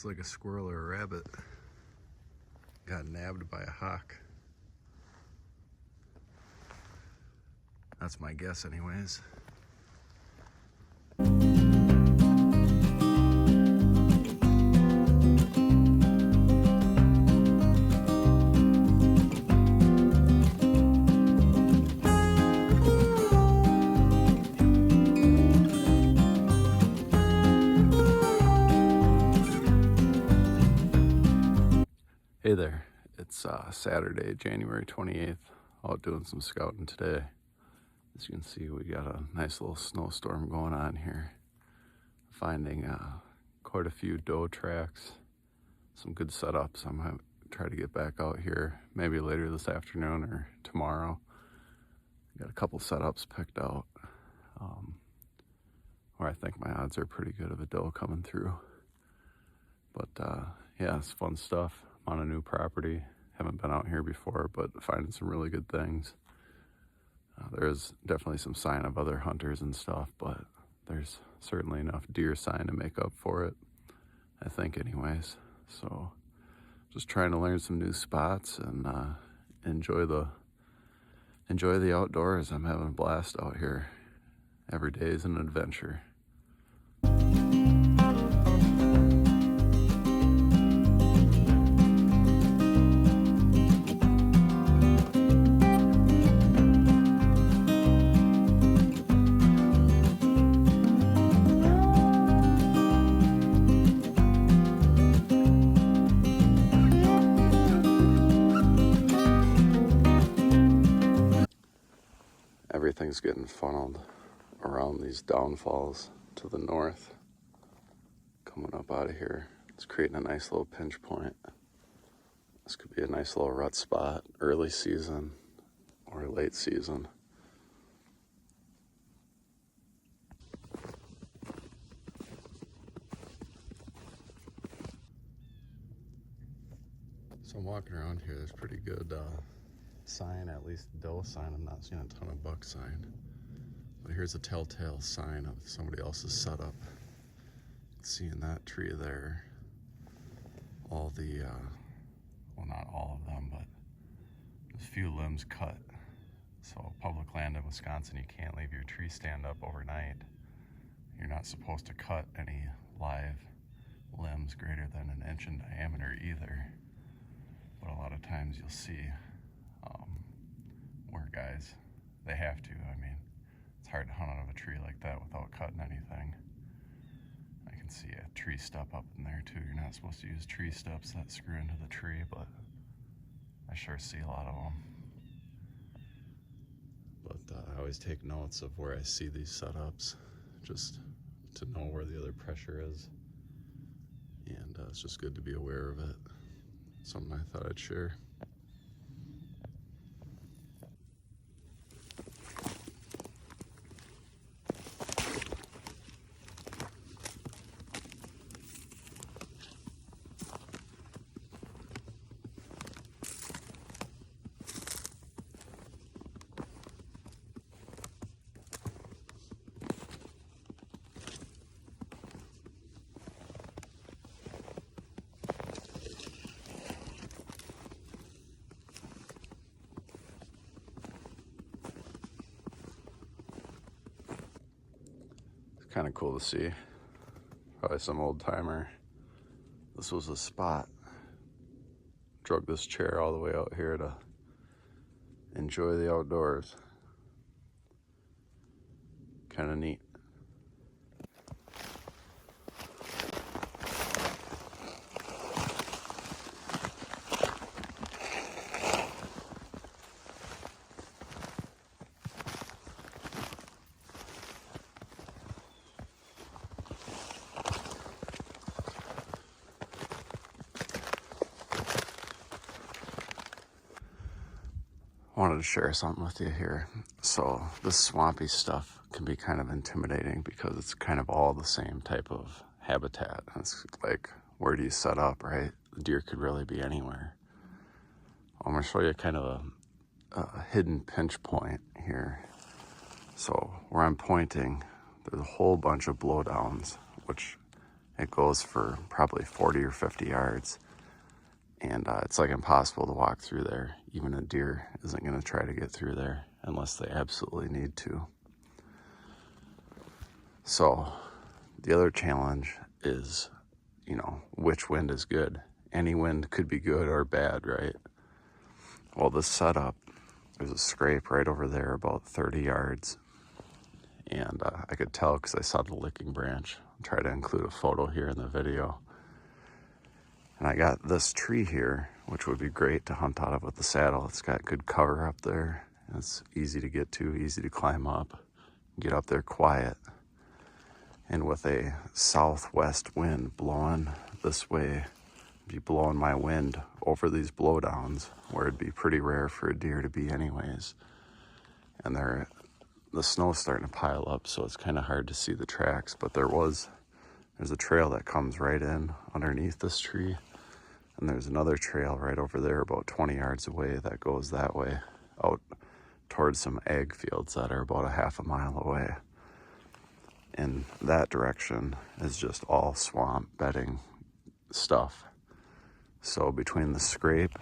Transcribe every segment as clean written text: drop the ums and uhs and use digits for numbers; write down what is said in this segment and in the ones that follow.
like a squirrel or a rabbit got nabbed by a hawk. That's my guess anyways. Hey there, it's Saturday, January 28th, out doing some scouting today. As you can see, we got a nice little snowstorm going on here. Finding quite a few doe tracks, some good setups. I'm going to try to get back out here maybe later this afternoon or tomorrow. Got a couple setups picked out where I think my odds are pretty good of a doe coming through. But yeah, it's fun stuff. On a new property, haven't been out here before, but finding some really good things. There is definitely some sign of other hunters and stuff, but there's certainly enough deer sign to make up for it, I think anyways. So just trying to learn some new spots and enjoy the outdoors. I'm having a blast out here. Every day is an adventure. Everything's getting funneled around these downfalls to the north. Coming up out of here, it's creating a nice little pinch point. This could be a nice little rut spot, early season or late season. So I'm walking around here, there's pretty good sign, at least doe sign. I'm not seeing a ton of buck sign, but here's a telltale sign of somebody else's setup. Seeing that tree there, all the well, not all of them, but there's a few limbs cut. So public land in Wisconsin, you can't leave your tree stand up overnight. You're not supposed to cut any live limbs greater than an inch in diameter either, but a lot of times you'll see where guys, they have to. I mean, it's hard to hunt out of a tree like that without cutting anything. I can see a tree stub up in there too. You're not supposed to use tree stubs that screw into the tree, but I sure see a lot of them. But I always take notes of where I see these setups, just to know where the other pressure is. And it's just good to be aware of it. Something I thought I'd share. Kind of cool to see. Probably some old timer. This was a spot. Drug this chair all the way out here to enjoy the outdoors. Kind of neat. I wanted to share something with you here. So this swampy stuff can be kind of intimidating because it's kind of all the same type of habitat. It's like, where do you set up, right? The deer could really be anywhere. I'm gonna show you kind of a hidden pinch point here. So where I'm pointing, there's a whole bunch of blowdowns, which It goes for probably 40 or 50 yards. And it's like impossible to walk through there. Even a deer isn't going to try to get through there unless they absolutely need to. So the other challenge is, which wind is good? Any wind could be good or bad, right? Well, this setup, there's a scrape right over there about 30 yards. And I could tell because I saw the licking branch. I'll try to include a photo here in the video. And I got this tree here, which would be great to hunt out of with the saddle. It's got good cover up there. It's easy to get to, easy to climb up, get up there quiet. And with a southwest wind blowing this way, be blowing my wind over these blowdowns where it'd be pretty rare for a deer to be anyways. And the snow's starting to pile up, so it's kind of hard to see the tracks, but there's a trail that comes right in underneath this tree, and there's another trail right over there about 20 yards away that goes that way out towards some ag fields that are about a half a mile away. And that direction is just all swamp bedding stuff. So between the scrape,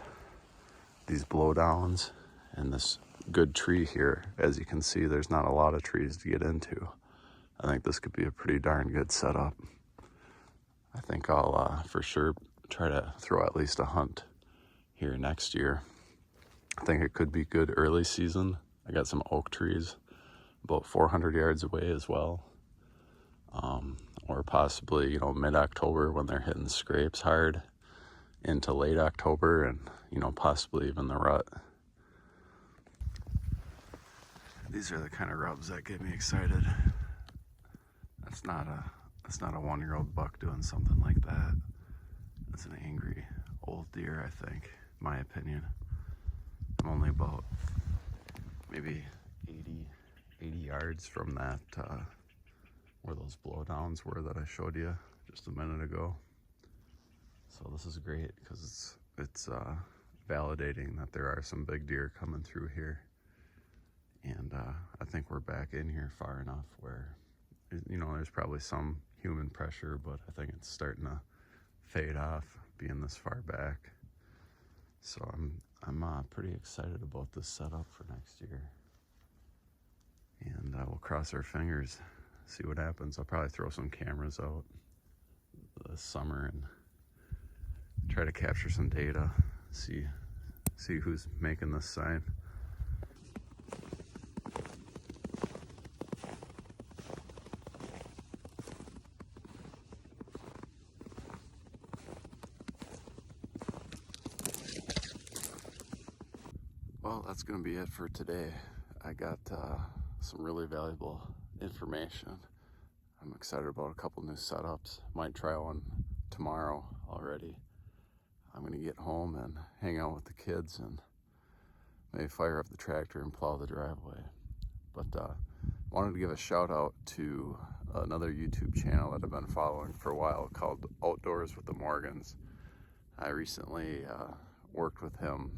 these blowdowns, and this good tree here, as you can see, there's not a lot of trees to get into. I think this could be a pretty darn good setup. I think I'll for sure try to throw at least a hunt here next year. I think it could be good early season. I got some oak trees about 400 yards away as well. Or possibly, mid-October when they're hitting scrapes hard into late October and, possibly even the rut. These are the kind of rubs that get me excited. That's not a 1-year-old buck doing something like that. That's an angry old deer, I think, in my opinion. I'm only about maybe 80 yards from that, where those blowdowns were that I showed you just a minute ago. So this is great because it's validating that there are some big deer coming through here. And I think we're back in here far enough where, there's probably some human pressure, but I think it's starting to fade off being this far back. So I'm pretty excited about this setup for next year. And we'll cross our fingers, see what happens. I'll probably throw some cameras out this summer and try to capture some data, see who's making this sign. Well, that's going to be it for today. I got some really valuable information. I'm excited about a couple new setups. Might try one tomorrow already. I'm going to get home and hang out with the kids and maybe fire up the tractor and plow the driveway. But wanted to give a shout out to another YouTube channel that I've been following for a while called Outdoors with the Morgans. I recently worked with him,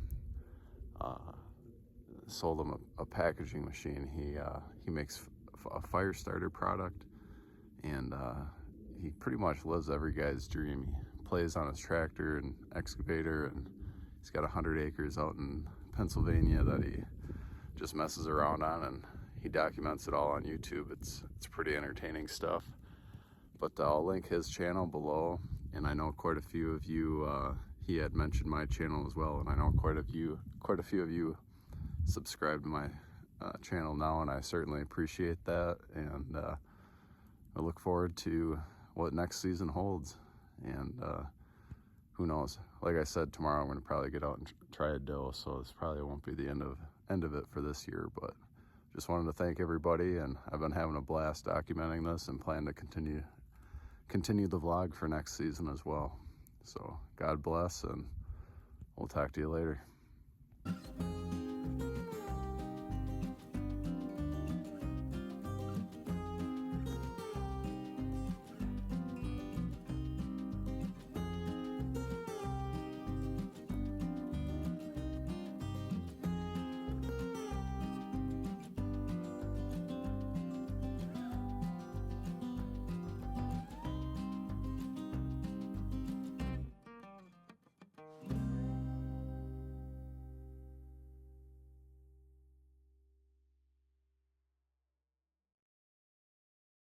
sold him a packaging machine. He makes a fire starter product, and he pretty much lives every guy's dream. He plays on his tractor and excavator, and he's got 100 acres out in Pennsylvania that he just messes around on, and he documents it all on YouTube. It's pretty entertaining stuff. But I'll link his channel below, and I know quite a few of you, he had mentioned my channel as well, and I know quite a few of you subscribe to my channel now, and I certainly appreciate that. And I look forward to what next season holds. And who knows? Like I said, tomorrow I'm going to probably get out and try a doe, so this probably won't be the end of it for this year. But just wanted to thank everybody, and I've been having a blast documenting this and plan to continue the vlog for next season as well. So God bless, and we'll talk to you later.